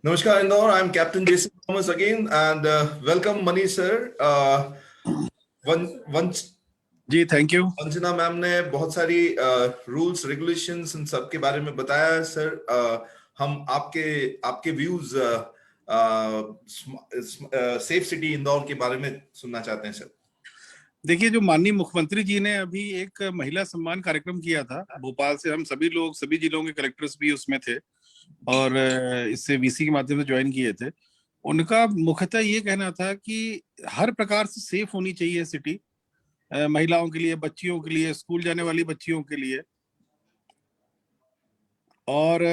Namaskar Indore, I'm Captain Jason Thomas again and welcome Manish sir. जी thank you. Vanjana ma'am ने बहुत सारी rules regulations इन सब के बारे में बताया है सर। हम आपके व्यूज सेफ सिटी इंदौर के बारे में सुनना चाहते हैं सर। देखिए, जो माननीय मुख्यमंत्री जी ने अभी एक महिला सम्मान कार्यक्रम किया था भोपाल से, हम सभी लोग सभी जिलों के कलेक्टर्स भी उसमें थे और इससे वीसी के माध्यम से ज्वाइन किए थे। उनका मुख्यतः ये कहना था कि हर प्रकार से सेफ होनी चाहिए सिटी, महिलाओं के लिए, बच्चियों के लिए, स्कूल जाने वाली बच्चियों के लिए। और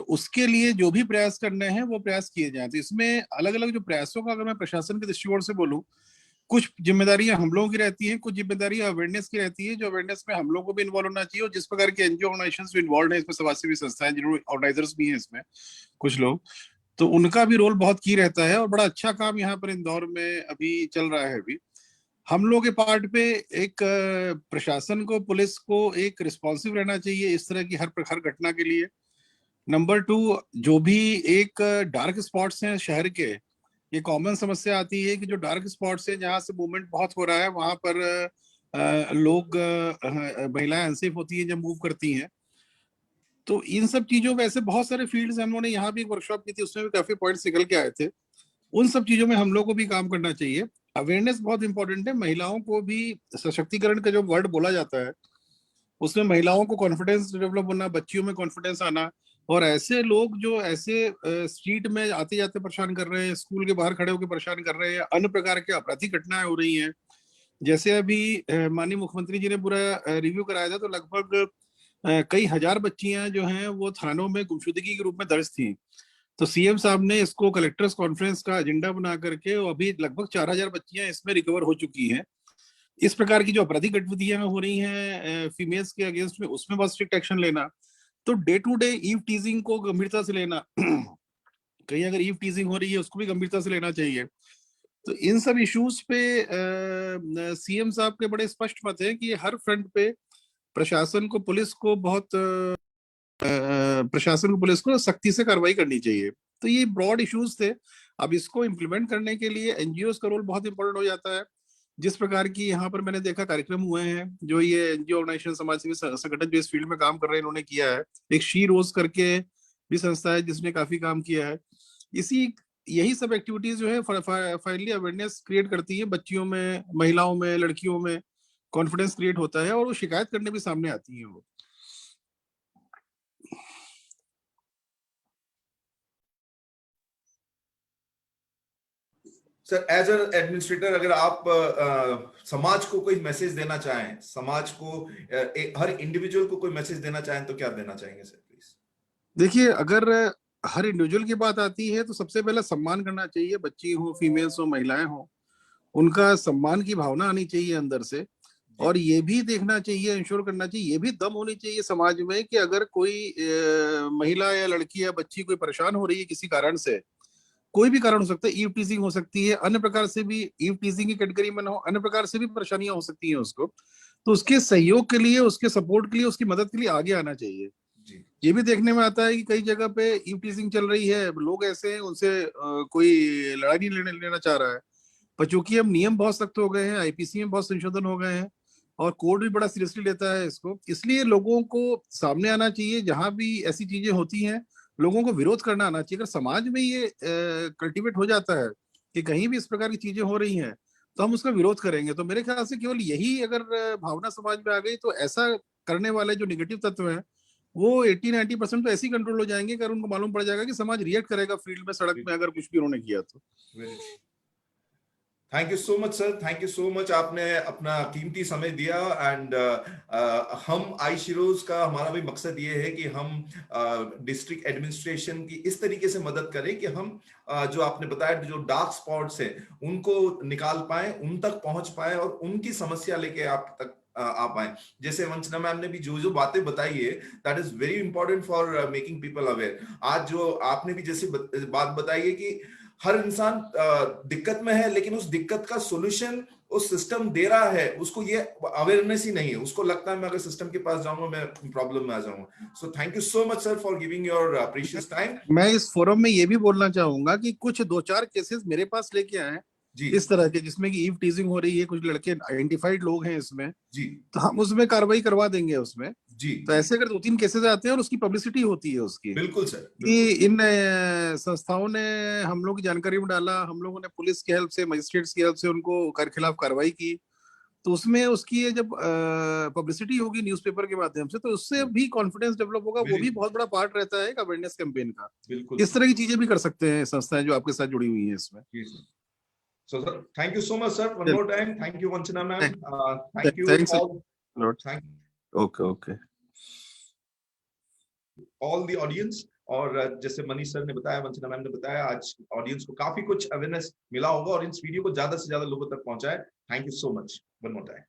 उसके लिए जो भी प्रयास करने हैं वो प्रयास किए जाए। तो इसमें अलग अलग जो प्रयासों का अगर मैं प्रशासन के दृष्टिकोण से बोलूं, कुछ जिम्मेदारियां हम लोगों की रहती हैं, कुछ जिम्मेदारियां अवेयरनेस की रहती है। जो अवेयरनेस में हम लोगों को भी इन्वॉल्व होना चाहिए और जिस प्रकार के एनजीओ ऑर्गेनाइजेशंस भी इन्वॉल्व हैं इसमें, समाज सेवी संस्थाएं जिन्होंने ऑर्गेनाइजर्स भी हैं इसमें कुछ लोग, तो उनका भी रोल बहुत की रहता है। और बड़ा अच्छा काम यहाँ पर इंदौर में अभी चल रहा है। अभी हम लोग के पार्ट पे एक प्रशासन को, पुलिस को एक रिस्पॉन्सिव रहना चाहिए इस तरह की हर घटना के लिए। नंबर 2, जो भी एक डार्क स्पॉट्स हैं शहर के, ये कॉमन समस्या आती है कि जो डार्क स्पॉट्स हैं जहाँ से मूवमेंट बहुत हो रहा है वहां पर लोग, महिलाएं अनसेफ होती हैं जब मूव करती हैं। तो इन सब चीजों में ऐसे बहुत सारे फील्ड्स, हम लोगों ने यहाँ भी एक वर्कशॉप की थी, उसमें भी काफी पॉइंट्स निकल के आए थे। उन सब चीजों में हम लोग को भी काम करना चाहिए। अवेयरनेस बहुत इंपॉर्टेंट है। महिलाओं को भी सशक्तिकरण का जो वर्ड बोला जाता है उसमें महिलाओं को कॉन्फिडेंस डेवलप होना, बच्चियों में कॉन्फिडेंस आना, और ऐसे लोग जो ऐसे स्ट्रीट में आते जाते परेशान कर रहे हैं, स्कूल के बाहर खड़े होकर परेशान कर रहे हैं, अन्य प्रकार के आपराधिक घटनाएं हो रही हैं। जैसे अभी माननीय मुख्यमंत्री जी ने पूरा रिव्यू कराया था, तो लगभग कई हजार बच्चियां जो हैं वो थानों में गुमशुदगी के रूप में दर्ज थी। तो सीएम साहब ने इसको कलेक्टर्स कॉन्फ्रेंस का एजेंडा बना करके अभी लगभग 4000 बच्चियां इसमें रिकवर हो चुकी हैं। इस प्रकार की जो आपराधिक गतिविधियां हो रही हैं फीमेल्स के अगेंस्ट में, उसमें बहुत स्ट्रिक्ट एक्शन लेना। तो day to day eve teasing को गंभीरता से लेना कहीं अगर ईव टीजिंग हो रही है उसको भी गंभीरता से लेना चाहिए। तो इन सब इश्यूज पे सीएम साहब के बड़े स्पष्ट मत है कि हर फ्रंट पे प्रशासन को, पुलिस को बहुत प्रशासन को, पुलिस को सख्ती से कार्रवाई करनी चाहिए। तो ये ब्रॉड इश्यूज थे। अब इसको इम्प्लीमेंट करने के लिए एनजीओ का रोल बहुत इंपॉर्टेंट हो जाता है। जिस प्रकार की यहाँ पर मैंने देखा कार्यक्रम हुए हैं, जो ये एनजीओ ऑर्गेनाइजेशन, समाज सेवी संगठन जो इस फील्ड में काम कर रहे हैं, इन्होंने किया है। एक शी रोज करके भी संस्था है जिसने काफी काम किया है। यही सब एक्टिविटीज जो है फाइनली अवेयरनेस क्रिएट करती है बच्चियों में, महिलाओं में, लड़कियों में कॉन्फिडेंस क्रिएट होता है और वो शिकायत करने भी सामने आती है वो। सर एज एन एडमिनिस्ट्रेटर, अगर आप समाज को कोई मैसेज देना चाहें, समाज को हर इंडिविजुअल को कोई मैसेज देना चाहें, तो क्या देना चाहेंगे सर प्लीज? देखिए, अगर हर इंडिविजुअल की बात आती है तो सबसे पहले सम्मान करना चाहिए। बच्ची हो, फीमेल्स हो, महिलाएं हो, उनका सम्मान की भावना आनी चाहिए अंदर से। और ये भी देखना चाहिए, इंश्योर करना चाहिए, ये भी दम होनी चाहिए समाज में कि अगर कोई महिला या लड़की या बच्ची कोई परेशान हो रही है किसी कारण से, कोई भी कारण हो सकता है, ईव टीजिंग हो सकती है, अन्य प्रकार से भी ईव टीजिंग की कैटेगरी में ना हो, अन्य प्रकार से भी परेशानियां हो सकती हैं उसको, तो उसके सहयोग के लिए, उसके सपोर्ट के लिए, उसकी मदद के लिए आगे आना चाहिए। ये भी देखने में आता है कि कई जगह पे ईव टीजिंग चल रही है, लोग ऐसे हैं, उनसे कोई लड़ाई नहीं लेना चाह रहा है। पर चूंकि अब नियम बहुत सख्त हो गए हैं, आईपीसी में बहुत संशोधन हो गए हैं और कोर्ट भी बड़ा सीरियसली लेता है इसको, इसलिए लोगों को सामने आना चाहिए। जहां भी ऐसी चीजें होती हैं लोगों को विरोध करना आना चाहिए। अगर समाज में ये कल्टीवेट हो जाता है कि कहीं भी इस प्रकार की चीजें हो रही हैं तो हम उसका विरोध करेंगे। तो मेरे ख्याल से केवल यही अगर भावना समाज में आ गई तो ऐसा करने वाले जो निगेटिव तत्व हैं वो 80-90% तो ऐसे ही कंट्रोल हो जाएंगे अगर उनको मालूम पड़ जाएगा कि समाज रिएक्ट करेगा फील्ड में, सड़क में अगर कुछ भी उन्होंने किया तो। Thank you so much sir, thank you so much. आपने अपना कीमती समय दिया एंड हम आई शिरोज का हमारा भी मकसद ये है कि हम डिस्ट्रिक्ट एडमिनिस्ट्रेशन की इस तरीके से मदद करें कि हम जो आपने बताया जो डार्क स्पॉट्स है उनको निकाल पाए, उन तक पहुंच पाए और उनकी समस्या लेके आप तक आ पाए। जैसे वंचना मैम ने भी जो जो बातें बताई है, that is very important for making people aware. आज जो आपने भी जैसे बात बताई है कि हर इंसान दिक्कत में है, लेकिन उस दिक्कत का सॉल्यूशन उस सिस्टम दे रहा है, उसको ये अवेयरनेस ही नहीं है, उसको लगता है मैं अगर सिस्टम के पास जाऊंगा मैं प्रॉब्लम में आ जाऊंगा। So thank you so much sir for giving your precious time. मैं इस फोरम में ये भी बोलना चाहूंगा कि कुछ 2-4 केसेस मेरे पास लेके आए जी इस तरह के, जिसमें कि ईव टीजिंग हो रही है, कुछ लड़के आइडेंटिफाइड लोग हैं इसमें, जी तो हम उसमें कार्रवाई करवा देंगे उसमें। जी तो जी ऐसे अगर 2-3 केसेस आते हैं और उसकी पब्लिसिटी होती है उसकी बिल्कुल सर, कि बिल्कुल। इन संस्थाओं ने हम लोग की जानकारी में डाला, हम लोगों ने पुलिस की हेल्प से, मजिस्ट्रेट्स की हेल्प से उनको कर खिलाफ कार्रवाई की, तो उसमें उसकी ये जब पब्लिसिटी होगी न्यूज़पेपर के माध्यम से, तो उससे भी कॉन्फिडेंस डेवलप होगा। वो वेरी भी बहुत बड़ा पार्ट रहता है एक अवेयरनेस कैंपेन का। बिल्कुल इस सर। तरह की चीजें भी कर सकते हैं संस्थाएं जो आपके साथ जुड़ी हुई हैं इसमें। जी sir. So sir, thank you so much sir, one चल, more time, thank you Vanchana ma'am, thank you thanks all, lot. thank okay okay. all the audience। और जैसे मनीष सर ने बताया, वंचना मैम ने बताया, आज ऑडियंस को काफी कुछ अवेयरनेस मिला होगा और इस वीडियो को ज्यादा से ज्यादा लोगों तक पहुंचाए। Thank you so much one more time.